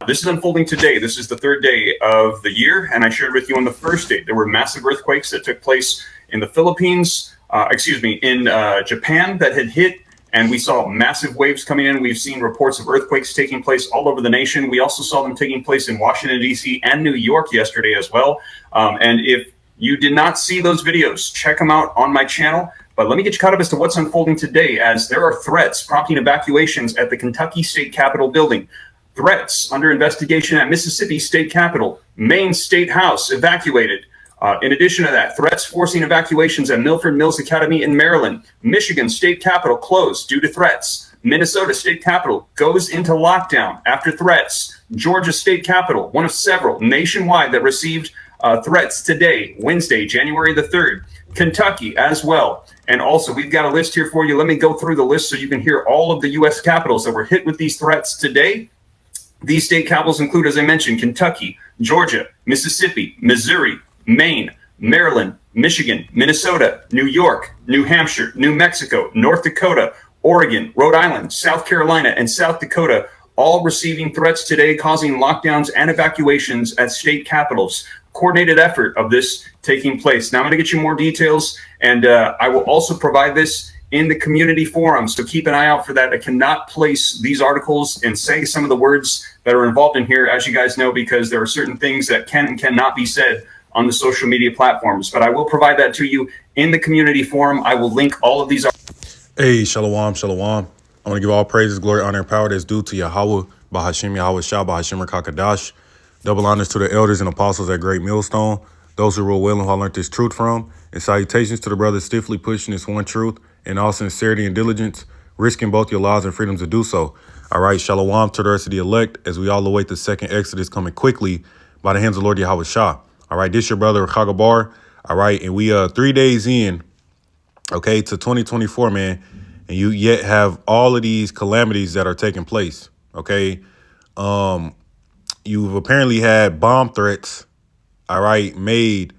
This is unfolding today. This is the third day of the year, and I shared with you on the first day there were massive earthquakes that took place in the Philippines, in Japan that had hit, and we saw massive waves coming in. We've seen reports of earthquakes taking place all over the nation. We also saw them taking place in Washington, D.C. and New York yesterday as well. And if you did not see those videos, check them out on my channel. But let me get you caught up as to what's unfolding today, as there are threats prompting evacuations at the Kentucky State Capitol building. Threats under investigation at Mississippi State Capitol. Maine State House evacuated. In addition to that, threats forcing evacuations at Milford Mills Academy in Maryland. Michigan State Capitol closed due to threats. Minnesota State Capitol goes into lockdown after threats. Georgia State Capitol, one of several nationwide that received threats today, Wednesday, January the 3rd. Kentucky as well. And also, we've got a list here for you. Let me go through the list so you can hear all of the U.S. capitals that were hit with these threats today. These state capitals include, as I mentioned, Kentucky, Georgia, Mississippi, Missouri, Maine, Maryland, Michigan, Minnesota, New York, New Hampshire, New Mexico, North Dakota, Oregon, Rhode Island, South Carolina, and South Dakota, all receiving threats today, causing lockdowns and evacuations at state capitals. Coordinated effort of this taking place. Now I'm going to get you more details, and I will also provide this in the community forum, so keep an eye out for that. I cannot place these articles and say some of the words that are involved in here, as you guys know, because there are certain things that can and cannot be said on the social media platforms, but I will provide that to you in the community forum. I will link all of these. Hey, shalom, shalom. I want to give all praises, glory, honor, and power that's due to Yahweh, Bahashim, Yahweh Shah, Bahashim, Kakadash. Double honors to the elders and apostles at Great Millstone, those who rule well and who I learned this truth from, and salutations to the brothers stiffly pushing this one truth in all sincerity and diligence, risking both your lives and freedoms to do so. All right, shalom to the rest of the elect as we all await the second Exodus coming quickly by the hands of Lord Yahweh Shah. All right, this your brother Chagabar. All right, and we 3 days in, okay, to 2024, man, and you yet have all of these calamities that are taking place. Okay, you've apparently had bomb threats, all right, made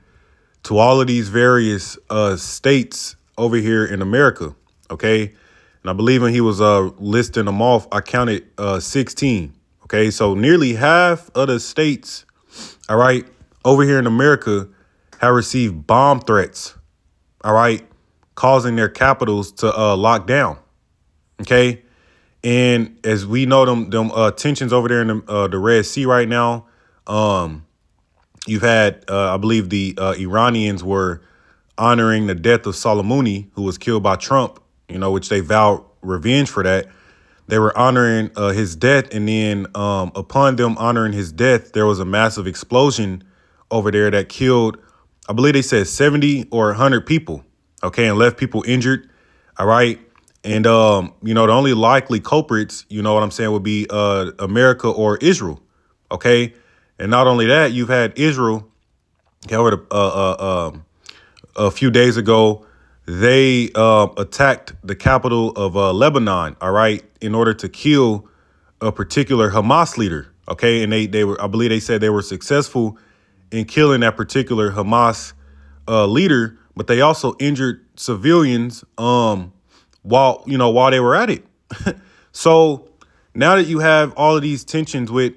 to all of these various states over here in America. Okay, and I believe when he was listing them off, I counted 16. Okay, so nearly half of the states, all right, over here in America have received bomb threats, all right, causing their capitals to lock down. Okay. And as we know, them tensions over there in the Red Sea right now, you've had, I believe the Iranians were honoring the death of Soleimani, who was killed by Trump, which they vowed revenge for that. They were honoring his death. And then upon them honoring his death, there was a massive explosion over there that killed, I believe they said 70 or 100 people. OK, and left people injured. All right. And, the only likely culprits, what I'm saying, would be America or Israel. OK, and not only that, you've had Israel over a few days ago. They attacked the capital of Lebanon. All right, in order to kill a particular Hamas leader. OK, and they were, I believe they said they were successful in killing that particular Hamas leader. But they also injured civilians while they were at it. So now that you have all of these tensions with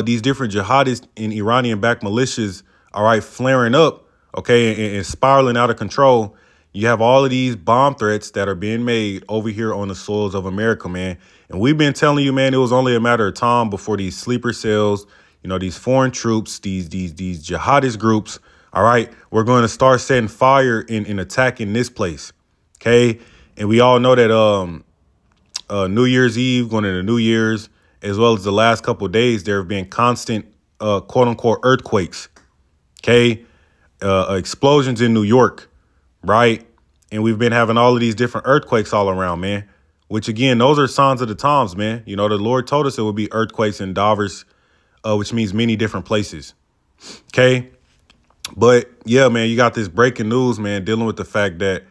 these different jihadists and Iranian-backed militias, all right, flaring up, okay, and spiraling out of control, you have all of these bomb threats that are being made over here on the soils of America, man. And we've been telling you, man, it was only a matter of time before these sleeper cells, these foreign troops, these jihadist groups, all right, we're going to start setting fire and attacking this place. OK, and we all know that New Year's Eve, going into New Year's, as well as the last couple of days, there have been constant, quote unquote, earthquakes. OK, explosions in New York. Right. And we've been having all of these different earthquakes all around, man, which, again, those are signs of the times, man. The Lord told us it would be earthquakes in divers, which means many different places. OK. But, yeah, man, you got this breaking news, man, dealing with the fact that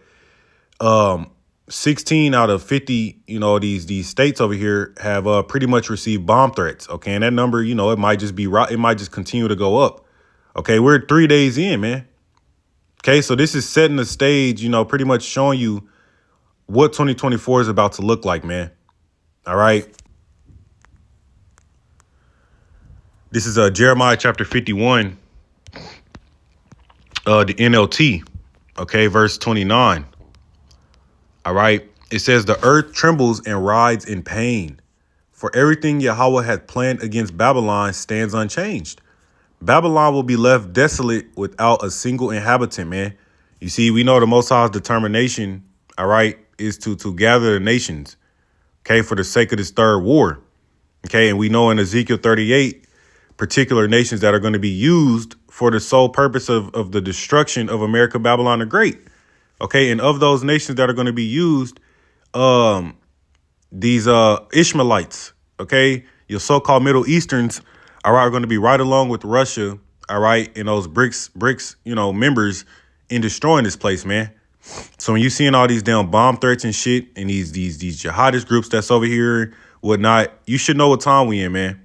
16 out of 50, these states over here have pretty much received bomb threats. OK, and that number, it might just be right. It might just continue to go up. OK, we're 3 days in, man. OK, so this is setting the stage, pretty much showing you what 2024 is about to look like, man. All right. This is Jeremiah chapter 51, the NLT, okay, verse 29. All right. It says, the earth trembles and writhes in pain, for everything Yahweh hath planned against Babylon stands unchanged. Babylon will be left desolate without a single inhabitant, man. You see, we know the Most High's determination, all right, is to gather the nations, okay, for the sake of this third war. Okay, and we know in Ezekiel 38, particular nations that are going to be used for the sole purpose of the destruction of America, Babylon the Great. Okay, and of those nations that are going to be used, these Ishmaelites, okay, your so-called Middle Easterns, all right, are going to be right along with Russia, all right, and those BRICS, members in destroying this place, man. So when you seeing all these damn bomb threats and shit, and these jihadist groups that's over here, whatnot, you should know what time we in, man.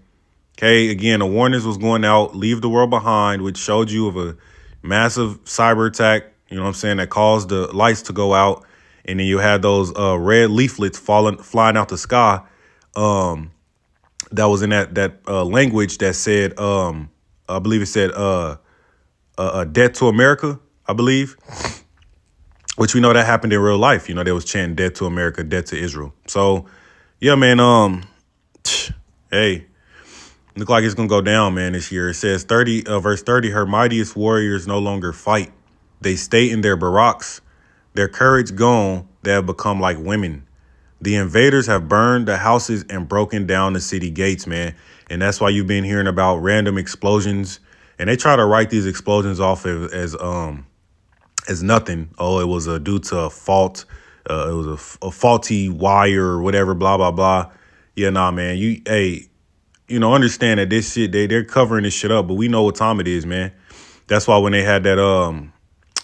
Okay, again, the warnings was going out, leave the world behind, which showed you of a massive cyber attack, you know what I'm saying, that caused the lights to go out. And then you had those red leaflets flying out the sky. That was in that language that said, I believe it said, death to America, I believe. Which we know that happened in real life. You know, they was chanting death to America, death to Israel. So, yeah, man, hey, look like it's going to go down, man, this year. It says verse 30, her mightiest warriors no longer fight. They stay in their barracks. Their courage gone, they have become like women. The invaders have burned the houses and broken down the city gates, man. And that's why you've been hearing about random explosions. And they try to write these explosions off as nothing. Oh, it was due to a fault. It was a faulty wire or whatever, blah, blah, blah. Yeah, nah, man. Understand that this shit, they're covering this shit up, but we know what time it is, man. That's why when they had that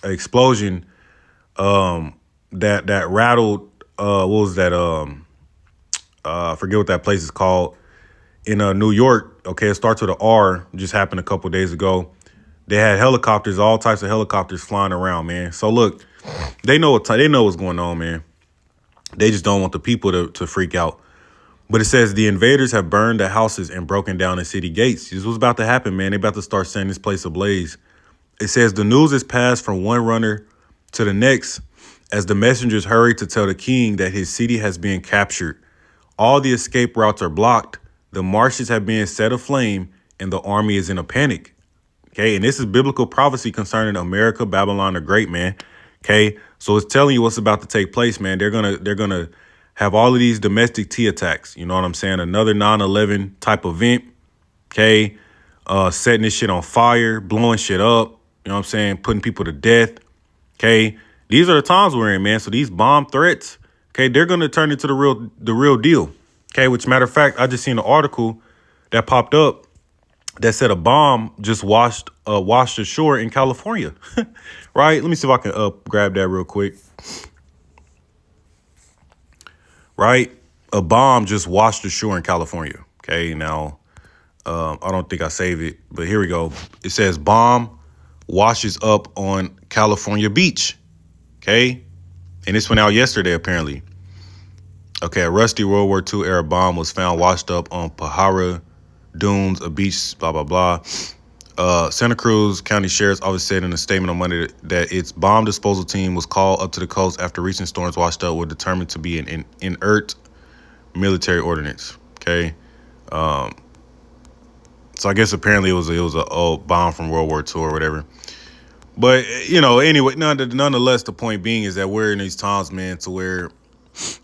explosion that rattled, what was that? I forget what that place is called in New York. Okay, it starts with an R. Just happened a couple days ago. They had helicopters, all types of helicopters flying around, man. So look, they know what's going on, man. They just don't want the people to freak out. But it says the invaders have burned the houses and broken down the city gates. This was about to happen, man. They about to start setting this place ablaze. It says the news is passed from one runner to the next as the messengers hurry to tell the king that his city has been captured. All the escape routes are blocked. The marshes have been set aflame and the army is in a panic. Okay, and this is biblical prophecy concerning America, Babylon the Great, man. Okay, so it's telling you what's about to take place, man. They're gonna have all of these domestic T attacks. You know what I'm saying? Another 9/11 type event. Okay, setting this shit on fire, blowing shit up. You know what I'm saying? Putting people to death. Okay, these are the times we're in, man. So these bomb threats, okay, they're gonna turn into the real deal. Okay, which matter of fact, I just seen an article that popped up that said a bomb just washed ashore in California. Right? Let me see if I can grab that real quick. Right? A bomb just washed ashore in California. Okay, now I don't think I saved it, but here we go. It says bomb washes up on California beach. Okay, and this went out yesterday apparently. Okay, a rusty World War II era bomb was found washed up on Pajara Dunes, a beach, blah, blah, blah. Santa Cruz County Sheriff's Office said in a statement on Monday that its bomb disposal team was called up to the coast after recent storms washed up were determined to be an inert military ordnance. Okay. So I guess apparently it was a old bomb from World War II or whatever. But, anyway, nonetheless, the point being is that we're in these times, man, to where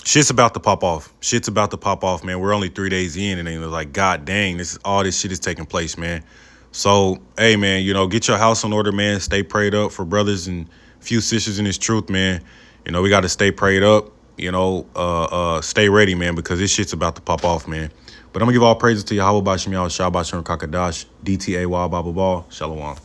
shit's about to pop off. Shit's about to pop off, man. We're only 3 days in, and then like, God dang, all this shit is taking place, man. So, hey, man, get your house in order, man. Stay prayed up for brothers and few sisters in this truth, man. We got to stay prayed up, stay ready, man, because this shit's about to pop off, man. But I'm going to give all praises to Yahweh Bashim Yahweh Shah Bashim Kakadash, DTAY, Baba Ball, Shalom.